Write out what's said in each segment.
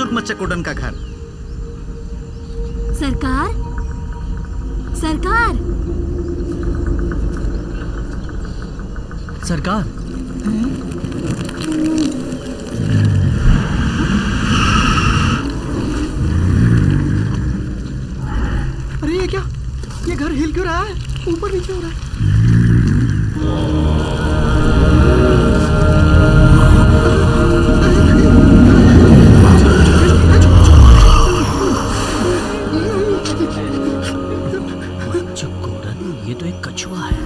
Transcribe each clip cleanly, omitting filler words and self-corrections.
बुजुर्ग मच्छकोडन का घर। सरकार, सरकार, सरकार। अरे ये क्या? ये घर हिल क्यों रहा है? ऊपर नीचे हो रहा है। ये तो एक कछुआ है।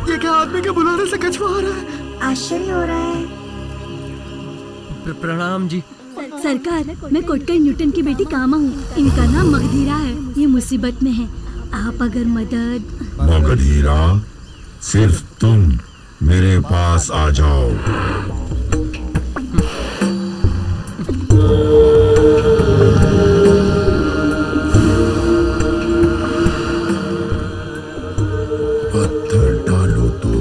ये क्या आदमी के बुलाने से कछुआ आ रहा है? आश्चर्य हो रहा है। प्रणाम जी। सरकार, मैं कोटकर न्यूटन की बेटी कामा हूँ। इनका नाम मगधीरा है। ये मुसीबत में है। आप अगर मदद। मगधीरा, सिर्फ तुम मेरे पास आ जाओ। पत्थर डालो तो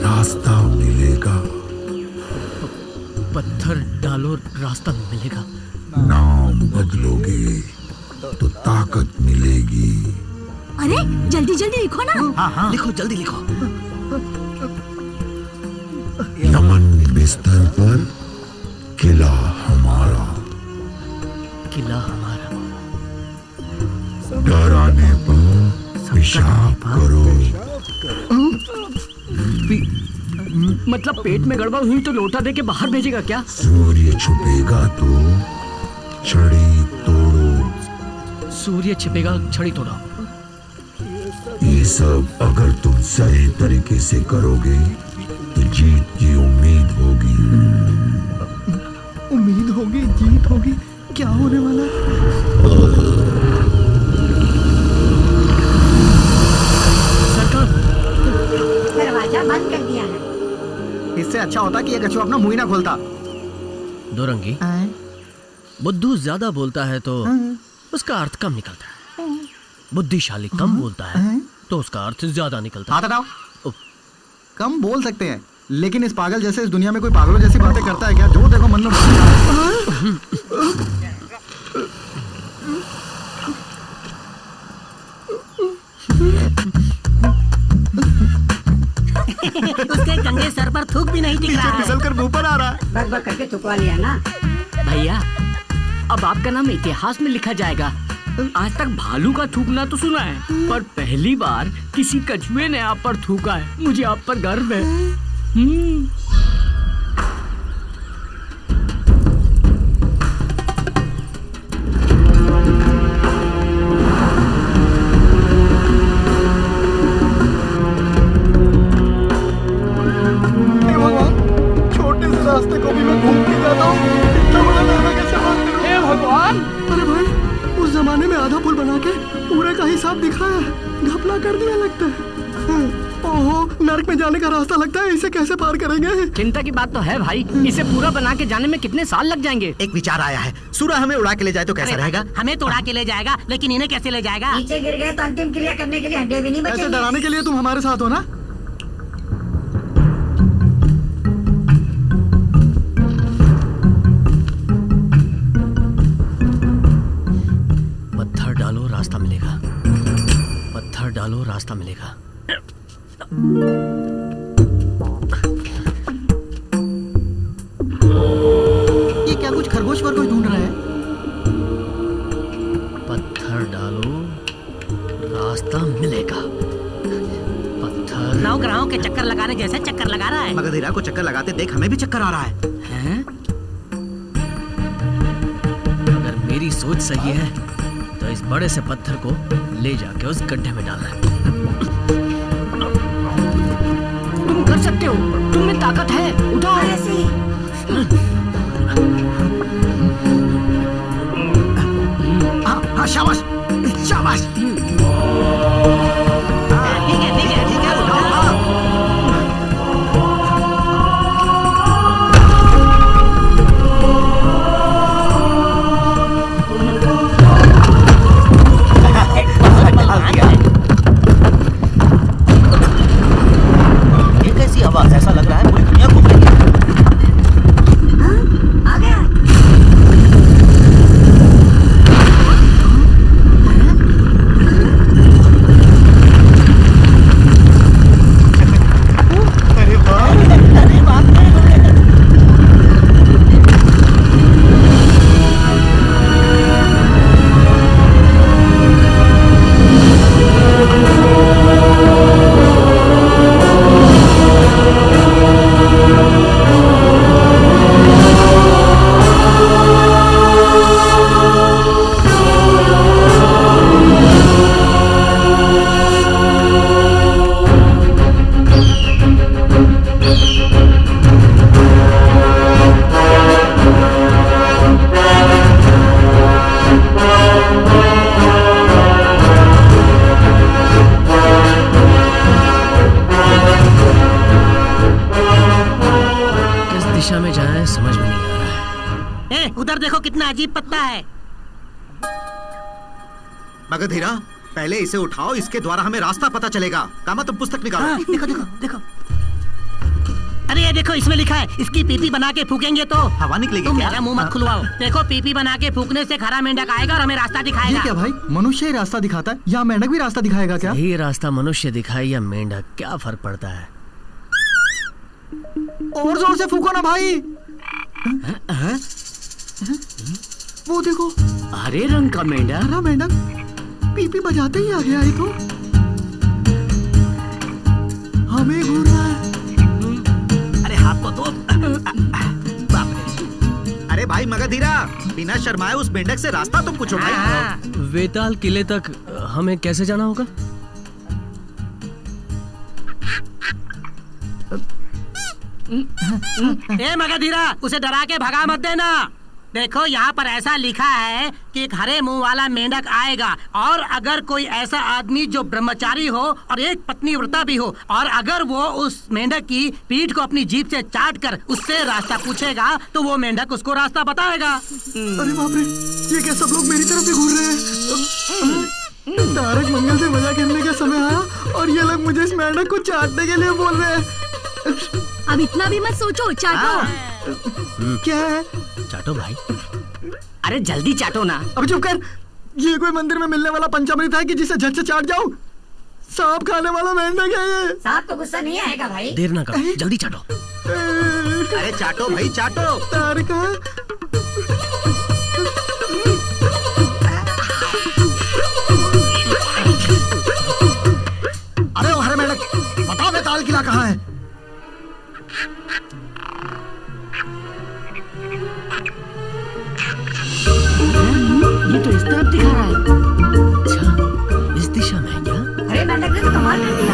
रास्ता मिलेगा। पत्थर डालो रास्ता मिलेगा। नाम बदलोगे तो ताकत मिलेगी। अरे जल्दी जल्दी लिखो ना। हाँ, लिखो, जल्दी लिखो। यमन बिस्तर पर किला हमारा। किला हमारा। डराने पर पेशाब करो। मतलब पेट में गड़बड़ हुई तो लोटा दे के बाहर भेजेगा क्या? सूर्य छुपेगा तो छड़ी तोड़ो। सूर्य छिपेगा, छड़ी तोड़ो। ये सब अगर तुम सही तरीके से करोगे तो जीत की उम्मीद होगी। उम्मीद होगी, जीत होगी। क्या होने वाला है? सरकार, दरवाजा बंद कर दिया है। इससे अच्छा होता कि ये कछुआ अपना मुंह ही ना खोलता। दोरंगी, बुद्धू ज्यादा बोलता है तो उसका अर्थ कम निकलता है। बुद्धिशाली कम बोलता है तो उसका अर्थ ज्यादा निकलता है। हाथ हटाओ। कम बोल सकते हैं, लेकिन इस पागल जैसे इस दुनिया में कोई पागलों जैसी बातें करता है क्या? जो देखो मन में। उसके गंगे सर पर थूक भी नहीं टिक रहा है। फिसल कर मुंह पर आ रहा है। बक बक करके थुकवा लिया ना। भैया, अब आपका नाम इतिहास में लिखा जाएगा। आज तक भालू का थूकना तो सुना है, पर पहली बार किसी कछुए ने आप पर थूका है। मुझे आप पर गर्व है। छोटे से रास्ते को भी मैं घूम के जाता हूँ। इतना बड़ा लहरा कैसे पार करूं? हे भगवान! अरे भाई, उस जमाने में आधा पुल बना के पूरे का हिसाब दिखाया है। घपला कर दिया लगता है। ओहो, नर्क में जाने का रास्ता लगता है। इसे कैसे पार करेंगे? चिंता की बात तो है भाई। इसे पूरा बना के जाने में कितने साल लग जाएंगे? एक विचार आया है। सूरा हमें उड़ा के ले जाए तो कैसा रहेगा? हमें तो उड़ा के ले जाएगा, लेकिन इन्हें कैसे ले जाएगा? नीचे गिर गए तो अंतिम क्रिया करने के लिए हड्डियां भी नहीं बचेंगी। ऐसे डराने के लिए तुम हमारे साथ हो ना? पत्थर डालो रास्ता मिलेगा। पत्थर डालो रास्ता मिलेगा। ये क्या कुछ खरगोश वरगोश ढूंढ रहा है? पत्थर डालो रास्ता मिलेगा। पत्थर नवग्रहों के चक्कर लगाने जैसे चक्कर लगा रहा है। मगधीरा को चक्कर लगाते देख हमें भी चक्कर आ रहा है। हैं? अगर मेरी सोच सही है तो इस बड़े से पत्थर को ले जाके उस गड्ढे में डालना है। तुम कर सकते हो, तुम में ताकत है। उठाओ। हाँ, शाबाश, शाबाश। ठीक है, ठीक है, ठीक है। उठाओ। ये कैसी आवाज? ऐसा लग रहा है पूरी दुनिया घूम रही है। उधर देखो कितना अजीब पत्ता है। मगधीरा, पहले इसे उठाओ, इसके द्वारा हमें रास्ता पता चलेगा। कामा, तुम पुस्तक निकालो। हाँ, देखो देखो देखो। अरे ये देखो, इसमें लिखा है इसकी पीपी बना के फूकेंगे तो हवा निकलेगी तुम क्या? मेरा मुंह मत खुलवाओ। देखो, पीपी बना के फूकने से खरा मेंढक आएगा और हमें रास्ता ये दिखाएगा। क्या भाई, मनुष्य ही रास्ता दिखाता है या मेंढक भी रास्ता दिखाएगा क्या? ये रास्ता मनुष्य दिखाए या मेंढक, क्या फर्क पड़ता है? और जोर से फूको ना भाई। वो देखो, हरे रंग का मेंढक। हरा मेंढक पीपी बजाते ही आ गया है तो। हमें घूर रहा है। अरे हाथ तो दो। बाप रे। अरे भाई मगधीरा, बिना शर्माए उस मेंढक से रास्ता तुम पूछो भाई। वेताल किले तक हमें कैसे जाना होगा? ए मगधीरा, उसे डरा के भगा मत देना। देखो, यहाँ पर ऐसा लिखा है कि एक हरे मुंह वाला मेंढक आएगा, और अगर कोई ऐसा आदमी जो ब्रह्मचारी हो और एक पत्नी व्रता भी हो, और अगर वो उस मेंढक की पीठ को अपनी जीभ से चाट कर उससे रास्ता पूछेगा तो वो मेंढक उसको रास्ता बताएगा। अरे बाप रे, ये क्या सब लोग मेरी तरफ ही घूर रहे हैं? तारक मंगल से मजा करने का समय आया और ये लोग मुझे इस मेंढक को चाटने के लिए बोल रहे हैं। अब इतना भी मत सोचो, चाटो। क्या है? चाटो भाई। अरे जल्दी चाटो ना। अब चुप कर। ये कोई मंदिर में मिलने वाला पंचामृत है कि जिसे झट से चाट जाऊं? सांप खाने वाला मेंढक है ये। सांप तो गुस्सा नहीं आएगा भाई। देर ना करो, जल्दी चाटो। अरे चाटो भाई, चाटो। तारक अरे वो हरे मेंढक, बताओ वेताल किला कहाँ है? ये तो इस तरफ दिखा रहा है। अच्छा, इस दिशा में है क्या? अरे मेंढक ने तो कमाल कर दिया।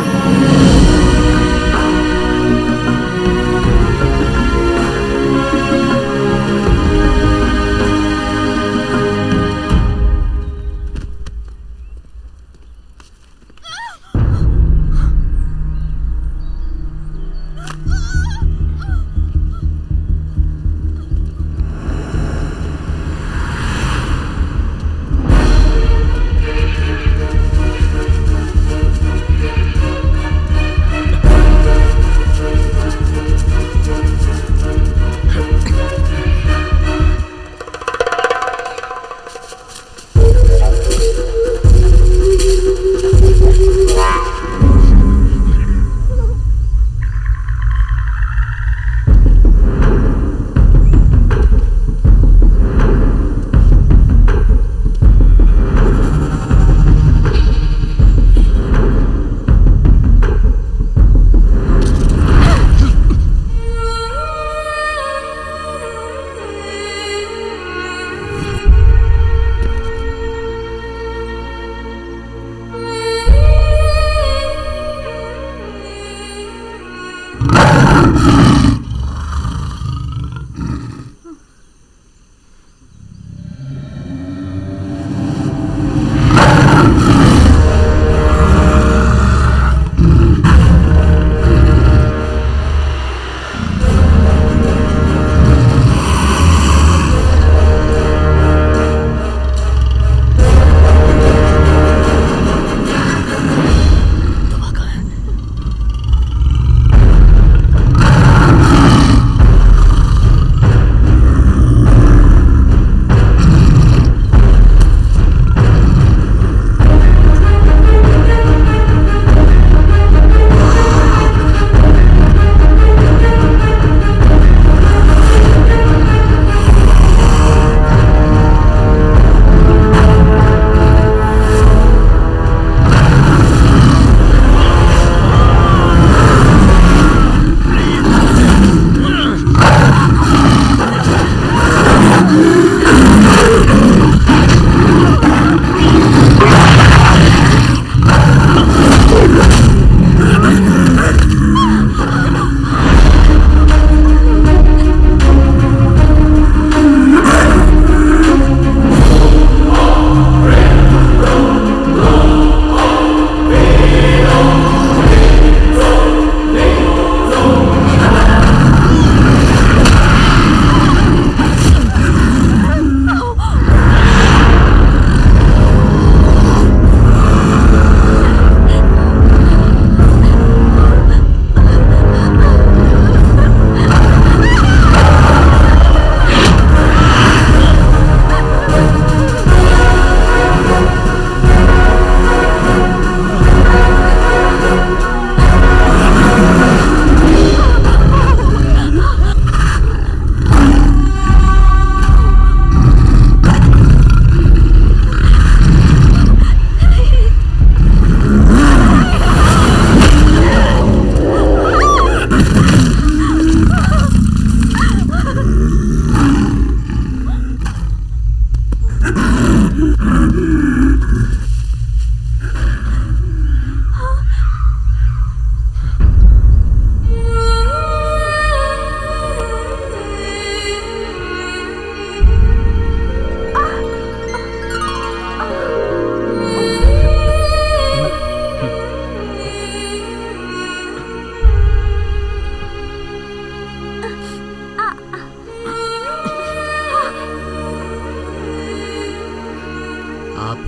आप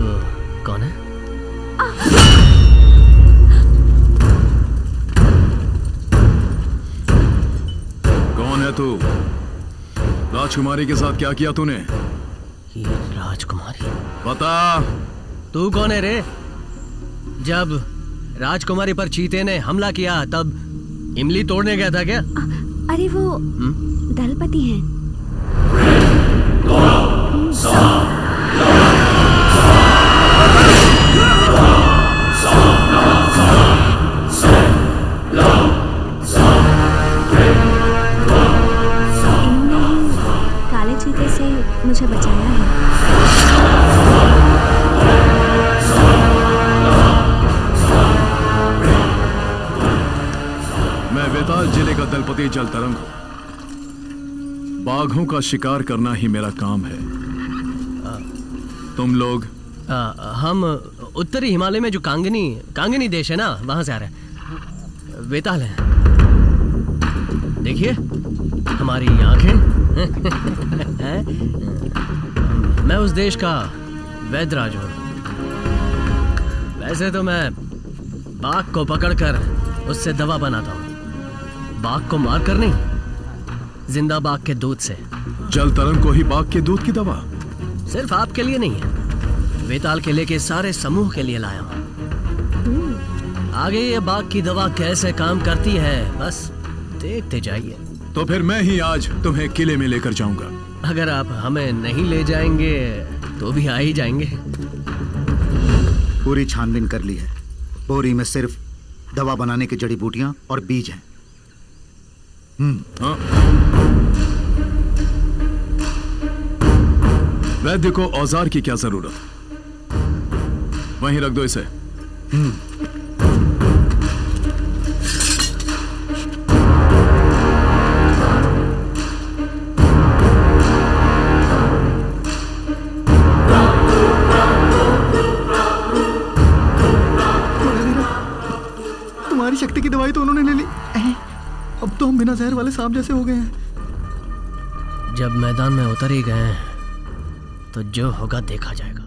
कौन है? कौन है तू? राजकुमारी के साथ क्या किया तूने? ये राजकुमारी? बता। तू कौन है रे? जब राजकुमारी पर चीते ने हमला किया तब इमली तोड़ने गया था क्या? अरे वो दलपति हैं। काले चीते से मुझे बचाया है। मैं वेताल जिले का दलपति जलतरंग हूं। बाघों का शिकार करना ही मेरा काम है। तुम लोग? हम उत्तरी हिमालय में जो कांगनी देश है ना, वहां से आ रहे हैं। वेताल हैं। देखिए हमारी आंखें। मैं उस देश का वैद्यराज हूं। वैसे तो मैं बाघ को पकड़कर उससे दवा बनाता हूं। बाघ को मार कर नहीं, जिंदा बाघ के दूध से। जलतरंग को ही बाघ के दूध की दवा? सिर्फ आपके लिए नहीं है, वेताल किले के सारे समूह के लिए लाया हूं। आगे ये बाघ की दवा कैसे काम करती है बस देखते जाइए। तो फिर मैं ही आज तुम्हें किले में लेकर जाऊंगा। अगर आप हमें नहीं ले जाएंगे तो भी आ ही जाएंगे। पूरी छानबीन कर ली है। बोरी में सिर्फ दवा बनाने की जड़ी बूटियां और बीज हैं। हाँ। वैद्य को औजार की क्या जरूरत? वहीं रख दो इसे। तुम्हारी शक्ति की दवाई तो उन्होंने ले ली। अब तो हम बिना जहर वाले सांप जैसे हो गए हैं। जब मैदान में उतर ही गए तो जो होगा देखा जाएगा।